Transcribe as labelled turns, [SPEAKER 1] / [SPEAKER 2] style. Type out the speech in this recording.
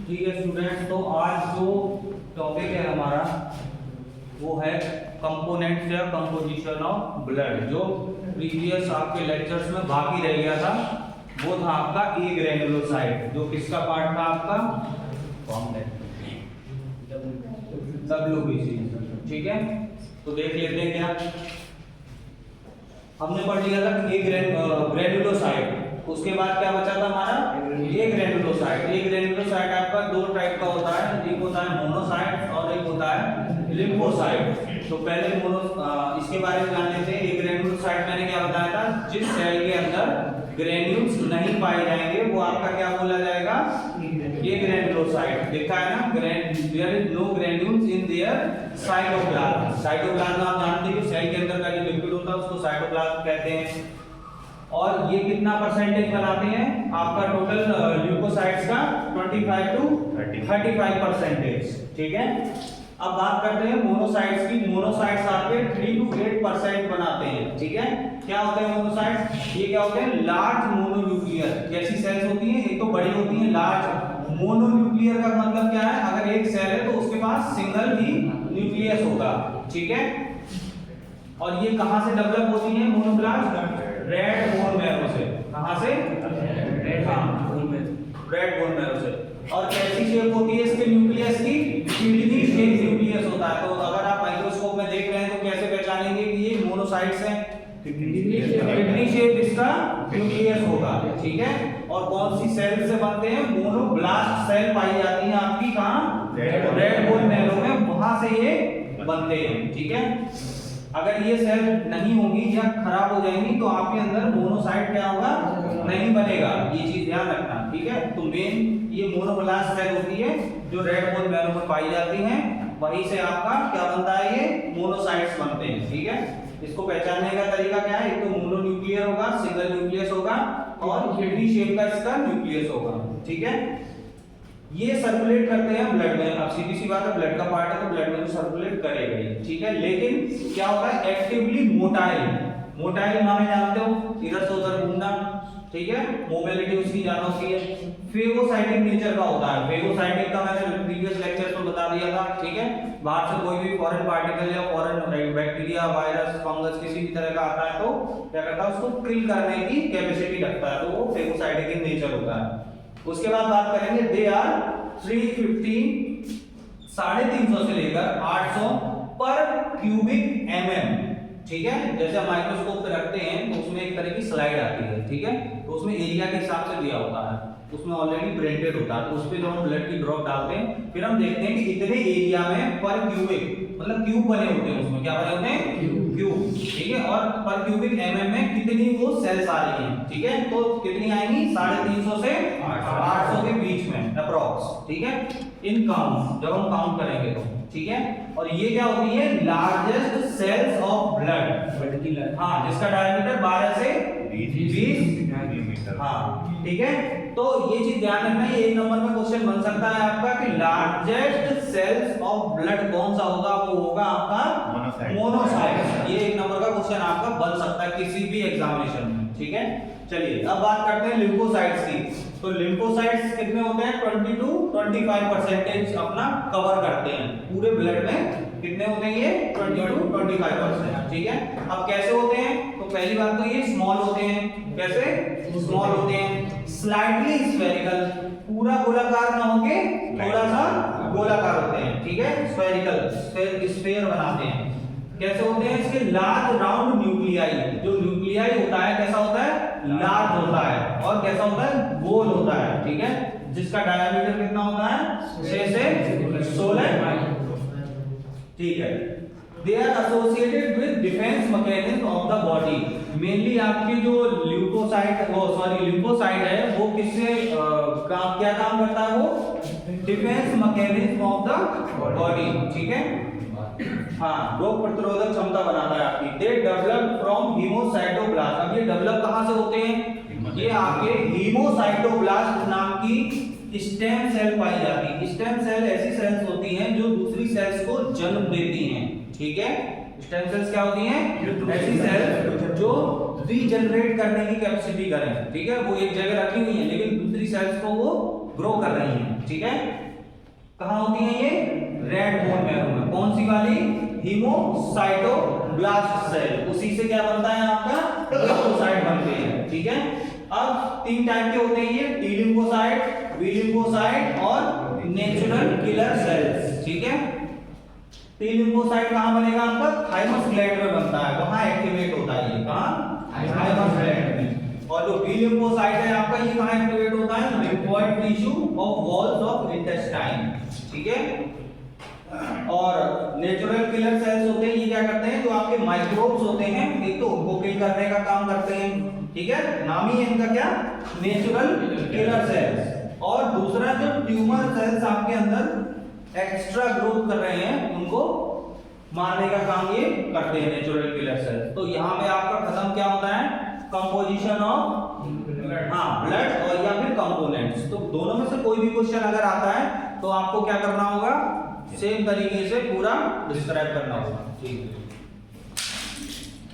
[SPEAKER 1] ठीक है स्टूडेंट, तो आज जो टॉपिक है हमारा वो है कंपोनेंट्स या कंपोजिशन ऑफ ब्लड। जो प्रीवियस आपके लेक्चर्स में बाकी रह गया था वो था आपका ए ग्रैन्युलोसाइट, जो किसका पार्ट था आपका WBC। ठीक है, तो देख लेते हैं क्या हमने पढ़ लिया था ए ग्रैन्युलोसाइट। उसके बाद क्या बचा था हमारा ए ग्रैन्युलोसाइट। ए ग्रैन्युलोसाइट आपका दो टाइप का होता है, एक होता है मोनोसाइट और एक होता है लिम्फोसाइट। तो पहले इसके बारे में जान लेते हैं। ए ग्रैन्युलोसाइट मैंने क्या बताया था, जिस सेल के अंदर ग्रैन्यूल्स नहीं पाए जाएंगे वो आपका क्या बोला जाएगा, ए ग्रैन्युलोसाइट। देखा है ना, there is no granules in their cytoplasm. Cytoplasm आप जानते हैं कि सेल के अंदर का जो लिक्विड होता है उसको साइटोप्लाज्म कहते हैं। और ये कितना परसेंटेज बनाते हैं आपका टोटल ल्यूकोसाइट्स का 25 to 35%। ठीक है, अब बात करते हैं मोनोसाइट्स की। मोनोसाइट्स आपके 3 to 8% बनाते हैं। ठीक है, क्या होते हैं मोनोसाइट्स? ये क्या होते हैं, लार्ज मोनोन्यूक्लियर जैसी सेल्स होती हैं। एक तो बड़ी होती हैं लार्ज, मोनोन्यूक्लियर का मतलब क्या है, अगर एक सेल है तो उसके पास सिंगल ही न्यूक्लियस होगा। ठीक है, और ये कहां से डेवलप होती है मोनोप्लाज्म? रेड बोन मैरो से। कहां से? रेड बोन मैरो से। और कैसी शेप होती है इसके न्यूक्लियस की? किडनी शेप न्यूक्लियस होता है। तो अगर आप माइक्रोस्कोप में देख रहे हैं तो कैसे पहचानेंगे कि ये मोनोसाइट्स हैं? किडनी शेप इसका न्यूक्लियस होगा। ठीक है, और कौन सी सेल से बनते हैं? मोनोब्लास्ट सेल पाई जाती है आपकी कहां? रेड बोन मैरो में, वहां से ये बनते हैं। ठीक है, अगर ये सेल नहीं होगी या खराब हो जाएंगी तो आपके अंदर मोनोसाइट क्या होगा, नहीं बनेगा। ये चीज ध्यान रखना। ठीक है, तो मेन ये मोनोब्लास्ट सेल होती है जो रेड बोन मैरो में पाई जाती हैं, वहीं से आपका क्या बनता है, ये मोनोसाइट्स बनते हैं। ठीक है, इसको पहचानने का तरीका क्या है, एक तो मोनोन्यूक्लियर होगा, सिंगल न्यूक्लियस होगा, और किडनी शेप का इसका न्यूक्लियस होगा। ठीक है, ये सर्कुलेट करते हैं ब्लड में। अब सीधी सी बात है, ब्लड का पार्ट है तो ब्लड में तो सर्कुलेट करेगा ही। ठीक है, लेकिन क्या होता है, एक्टिवली मोटाइल। मोटाइल माने जानते हो, इधर से उधर घूमना। ठीक है, मोबिलिटी उसकी जाना होती है। फेगोसाइटिक नेचर का होता है। फेगोसाइटिक का मैंने प्रीवियस लेक्चर में बता दिया था। ठीक है, बाहर से कोई भी फॉरेन पार्टिकल या फॉरेन बैक्टीरिया, वायरस, फंगस किसी भी तरह का आता है तो क्या करता है, उसको किल करने की कैपेसिटी रखता है, तो वो फेगोसाइटिक इन नेचर होता है। उसके बाद बात करेंगे, दे आर 350 350 से लेकर 800 पर क्यूबिक mm। ठीक है, जैसे हम माइक्रोस्कोप पे रखते हैं तो उसमें एक तरह की स्लाइड आती है। ठीक है, तो उसमें एरिया के हिसाब से दिया होता है, उसमें ऑलरेडी प्रिंटेड होता है। तो उस पे जब हम ब्लड की ड्रॉप डालते हैं फिर हम देखते हैं कि इतने एरिया में पर क्यूबिक मतलब क्यूब बने होते हैं, उसमें क्या बने होते हैं, क्यूब। ठीक है, और पर क्यूबिक mm में कितनी वो सेल्स आ रही हैं। ठीक है, तो कितनी आएंगी, 350 से 800 के बीच में अप्रॉक्स। ठीक है, इन काउंट जब हम काउंट करेंगे तो। ठीक है, और ये क्या होती है, लार्जेस्ट सेल्स ऑफ ब्लड। हाँ, जिसका डायमीटर 12 से 20 मिलीमीटर। हाँ, ठीक है, तो ये चीज ध्यान रखना। ये एक नंबर में क्वेश्चन बन सकता है आपका कि लार्जेस्ट सेल्स ऑफ ब्लड कौन सा होगा, वो होगा आपका मोनोसाइट। ये एक नंबर का क्वेश्चन आपका बन सकता है किसी भी एग्जामिनेशन में। ठीक है, चलिए अब बात करते हैं लिम्फोसाइट्स की। तो लिम्फोसाइट्स कितने होते हैं, 20 to 25% अपना कवर करते हैं पूरे ब्लड में। कितने होते हैं ये, 20 to 25%। ठीक है, अब कैसे होते हैं, तो पहली बात तो ये स्मॉल होते हैं। कैसे स्मॉल होते हैं, स्लाइटली स्फेरिकल, पूरा गोलाकार ना होके थोड़ा सा गोलाकार होते हैं। ठीक है, स्फेरिकल, स्फेयर बनाते हैं। कैसे होते हैं, इसके लार्ज राउंड न्यूक्लियाई। जो न्यूक्लियाई होता है कैसा होता है, लार्ज होता है, और कैसा होता है, गोल होता है। ठीक है, जिसका डायमीटर कितना होता है, 6 से 16। ठीक है, they are associated with defence mechanism of the body. Mainly आपकी जो लिम्फोसाइट है वो किससे क्या काम करता है, वो defence mechanism of the body. ठीक है, हाँ, रोग प्रतिरोधक क्षमता बनाता है आपकी। They develop from hemocytoblast. अब ये डेवलप कहां से होते हैं, ये आपके हीमोसाइटोब्लास्ट नाम की स्टेम सेल पाई जाती है। स्टेम सेल ऐसी सेल्स होती हैं जो दूसरी सेल्स को जन्म देती हैं। ठीक है, स्टेम सेल्स क्या होती हैं, ऐसी सेल्स जो रीजनरेट करने की कैपेसिटी करें। ठीक है, वो एक जगह रखी हुई है लेकिन दूसरी सेल्स को वो ग्रो कर रही हैं, ठीक है। कहाँ होती हैं ये? रेड बोन मैरो में। कौन सी वाली? हीमोसाइटोब्लास्ट सेल, उसी से क्या बनता है आपका? लिम्फोसाइट बनते हैं, ठीक है। अब 3 टाइप के होते हैं ये, टी लिम्फोसाइट, बी लिम्फोसाइट और नेचुरल किलर सेल्स, ठीक है। टी लिम्फोसाइट कहाँ बनेगा आपका? थाइमस ग्लैंड में बनता है। कहाँ एक्टिवेट होता है ये? कहाँ? थाइमस ग्लैंड में। और जो बी लिम्फोसाइट है आपका, ये कहाँ एक्टिवेट होता है? Lymphoid tissue of walls of intestine, ठीक है। और नेचुरल किलर सेल्स होते हैं, ये क्या करते हैं? जो आपके माइक्रोब्स होते हैं, एक तो उनको किल करने का काम करते हैं, ठीक है। नाम ही है इनका क्या? Natural killer cells. और दूसरा जो ट्यूमर सेल्स आपके अंदर एक्स्ट्रा ग्रोथ कर रहे हैं, उनको मारने का काम ये करते हैं नेचुरल किलर सेल्स। तो यहाँ पे आपका खत्म क्या होता है? कंपोजिशन ऑफ ब्लड और या फिर कंपोनेंट्स। तो दोनों में से कोई भी क्वेश्चन अगर आता है तो आपको क्या करना होगा? सेम तरीके से पूरा डिस्क्राइब करना होगा, ठीक है।